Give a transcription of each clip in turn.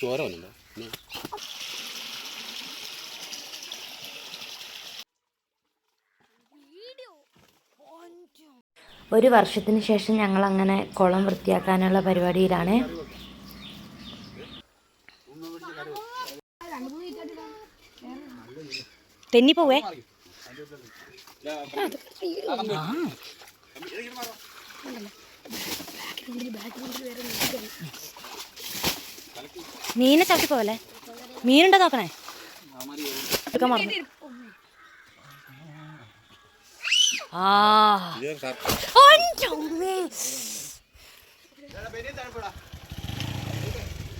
ചോര വന്നല്ലോ. ഒരു വർഷത്തിന് ശേഷം ഞങ്ങൾ അങ്ങനെ കുളം വൃത്തിയാക്കാനുള്ള പരിപാടിയിലാണ്. തെന്നി പോവേ. മീനെ ചവിട്ടി പോവല്ലേ? മീനുണ്ടോ നോക്കണേ.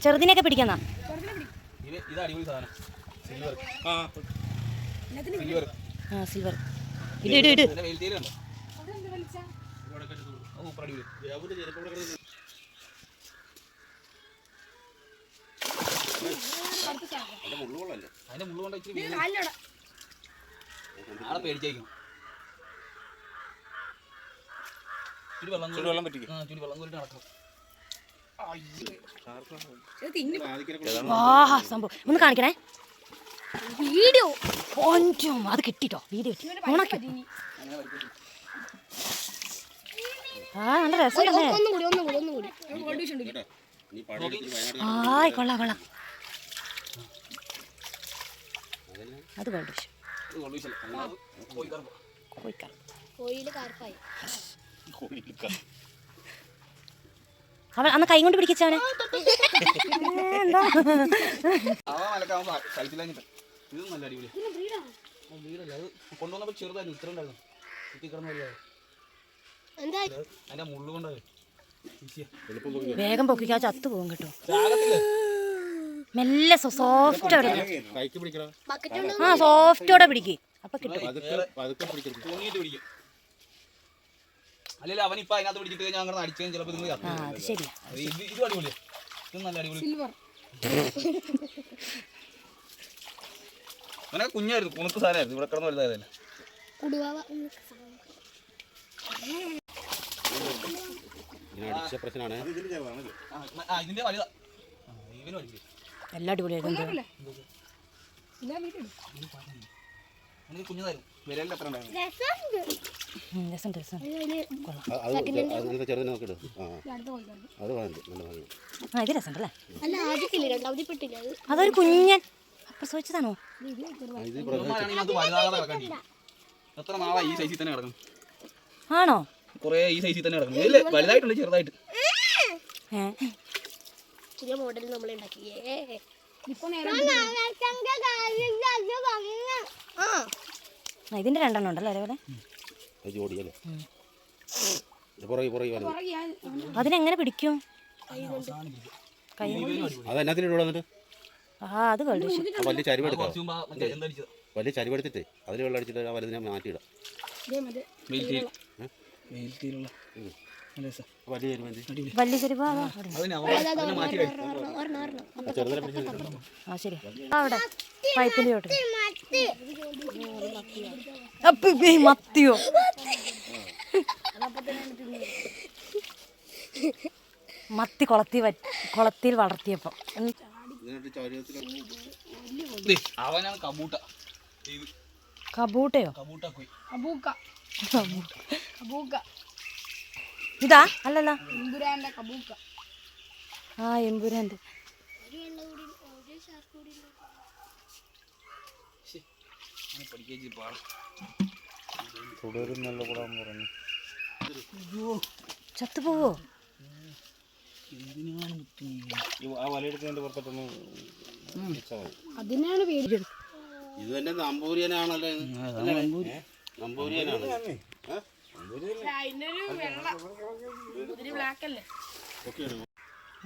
ചെറുതിനൊക്കെ പിടിക്കുന്ന സിൽവർ. ഇട് ഇട് ഇട്. സംഭവം ഒന്ന് കാണിക്കണേ. വീഡിയോ അത് കിട്ടിട്ടോ. വീഡിയോ നല്ല രസമുണ്ടല്ലേ. കൊള്ളാം കൊള്ളാം. അത് അവൻ അന്ന് കൈ കൊണ്ട് പിടിക്കവനെ. എന്താ വേഗം പൊക്കിക്കാ, ചത്തു പോകും കേട്ടോ. മെല്ലെ സോഫ്റ്റോടെ സോഫ്റ്റോടെ പിടിക്ക്. അപ്പൊ കിട്ടും. അല്ലെങ്കിൽ അവനിപ്പോ അതിനകത്ത് പിടിച്ചിട്ട് ഞാൻ അങ്ങനെ അടിച്ചു ചിലപ്പോൾ നിങ്ങൾ ശരിയാ. ഇത് അടിപൊളിയാ. ഇത് നല്ല അടിപൊളി. അങ്ങനെ കുഞ്ഞായിരുന്നു, കുണുക്ക് സാധനമായിരുന്നു. ഇവിടെ കിടന്ന് വലുതായതല്ല. ഇതിന്റെ വലുതാ. ഇവനും അടിക്കും. എല്ലാം അടിപൊളിയായിരുന്നു. കുഞ്ഞതായിരുന്നു. വിലയുടെ അത്ര ഉണ്ടായിരുന്നു. അതൊരു കുഞ്ഞൻ പ്രസവിച്ചതാണോ? എത്ര നാളായി ഈ സൈസിൽ തന്നെ കിടക്കണം. ആണോ? കൊറേ ഈ സൈസിൽ തന്നെ കിടക്കണം. ഇല്ല, വലുതായിട്ടുണ്ട്, ചെറുതായിട്ട്. പുതിയ മോഡൽ നമ്മൾ ഉണ്ടാക്കിയേ. ഇതിന്റെ രണ്ടെണ്ണം ഉണ്ടല്ലോ അതേപോലെ. അതിനെങ്ങനെ പിടിക്കും? അത് വലിയ ചരിവെടുത്തിട്ട് അതിൽ വെള്ളം അടിച്ചിട്ട് ആ വലുതിനെ മാറ്റിയിടാം. വലിയ ചെരുവ. ശരി, അവിടെ പൈപ്പിൽ മത്തിയോ? മത്തി കുളത്തിൽ വളർത്തിയപ്പോ കബൂട്ടയോ? ഇതാ അല്ലല്ല, ആ എമ്പുരാന്റെ. ചത്തുപോവോ? അതിനാണ് പേര്. ഇത് തന്നെ നമ്പൂരിയനാണല്ലോ. നമ്പൂരിയനാണ്.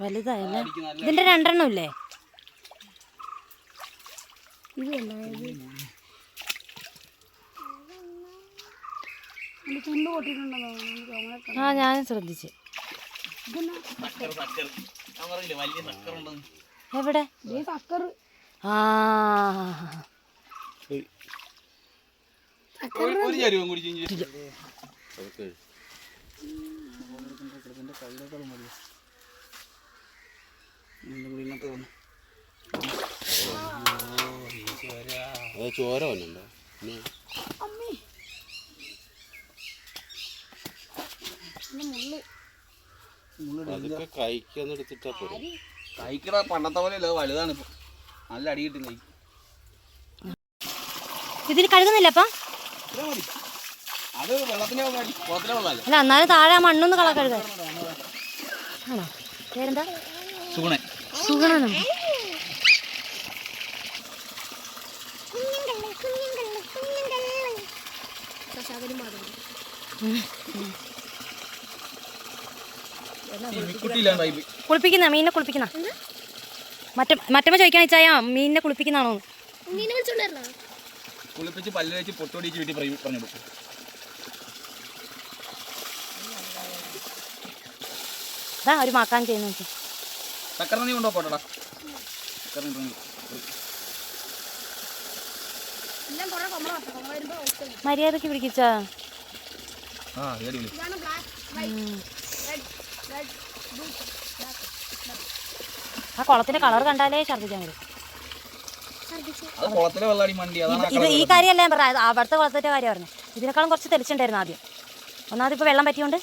വലുതായല്ലേ? ഇതിന്റെ രണ്ടെണ്ണം ഇല്ലേ? ആ ഞാൻ ശ്രദ്ധിച്ചു. എവിടെ? ആ അത് ചോര വന്നുണ്ടോ പിന്നെ അതൊക്കെ കൈക്കൊന്നും എടുത്തിട്ടാ പോരും. കൈക്കട പണ്ടത്തെ പോലെ അല്ല, വലുതാണ് ഇപ്പൊ. നല്ല അടി കിട്ടും കൈ. ഇതിൽ കഴുകുന്നില്ല അപ്പം? ഇത്ര മതി. അത് വെള്ളത്തിന്റെ അടി, കുളത്തിലെ വെള്ളമല്ല. അല്ല എന്നാലും താഴെ ആ മണ്ണൊന്ന് കഴുകാൻ. ആണോ? പേരെന്താ? സുഗുണൻ. സുഗണനോ? കുട്ടിയില്ലാണ്ടായി. മീനിനെ കുളിപ്പിക്കുന്ന മറ്റമ്മ ചോദിക്കാൻ വെച്ചാൽ മീനിനെ കുളിപ്പിക്കുന്നതാണോ? മീനെ വിളിച്ചോണ്ടായിരുന്നോ? കുളിപ്പിച്ച് പല്ല് വെച്ച് പൊട്ടോടിച്ച് വീട്ടിൽ പറഞ്ഞു. അതാ ഒരു മാക്കാൻ ചെയ്യുന്ന ചക്കര നീ കൊണ്ടോ പോട്ടടാ. എല്ലാം കുറെ കൊമ്പ വരുമ്പോ മര്യാദക്ക് പിടിക്കിച്ചാ. ആ കുളത്തിന്റെ കളർ കണ്ടാലേ ഛർദ്ദിക്കാൻ വരും. ഇത് ഈ കാര്യമല്ല ഞാൻ പറയാം, അവിടുത്തെ കുളത്തിന്റെ കാര്യം പറഞ്ഞു. ഇതിനേക്കാളും കുറച്ച് തെളിച്ചുണ്ടായിരുന്നു ആദ്യം. ഒന്നാമത് ഇപ്പൊ വെള്ളം പറ്റിയോണ്ട്.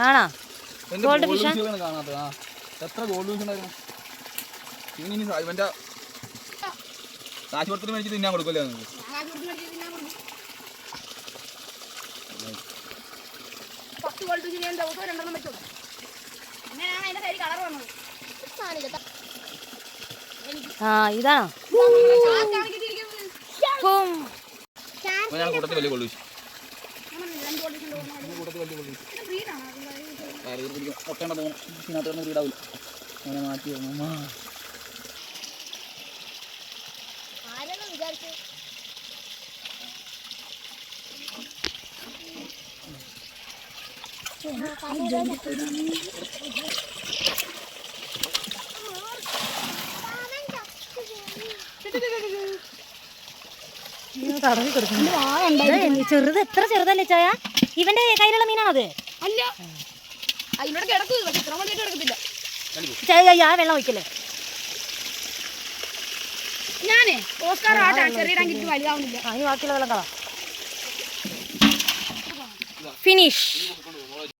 ആണോ? ഗോൾഡ് ഫിഷ് എത്ര ഗോൾഡ് ഫിഷ് ഉണ്ടായിരുന്നു? ഇവന്റെ കാശ് കൊടുത്തിട്ട് മേടിച്ച് തിന്നാൻ കൊടുക്കല്ലേ? ആ ഇതാണോ? കൂട്ടത്തിൽ വലിയ ഗോൾഡ് ഫിഷ്. ഒട്ടേണ്ട തോന്നും. ഇതിനകത്ത് വീടാവില്ല. അങ്ങനെ മാറ്റി തടവി കൊടുക്കുന്നു. ചെറുത് എത്ര ചെറുതല്ലേ ചായ? ഇവന്റെ കയ്യിലുള്ള മീനാണത്? അല്ല, അതിനോട് കിടക്കും. പക്ഷെ ഇത്ര മതിയായിട്ട് കിടക്കത്തില്ല. ആ വെള്ളം ഒഴിക്കല്ലേ? ഞാനേ ഓസ്കാർ ചെറിയിടാൻ കിട്ടി വലുതാവുന്നില്ല. അതിന് ബാക്കിയുള്ള വെള്ളം കളാം. ഫിനിഷ്.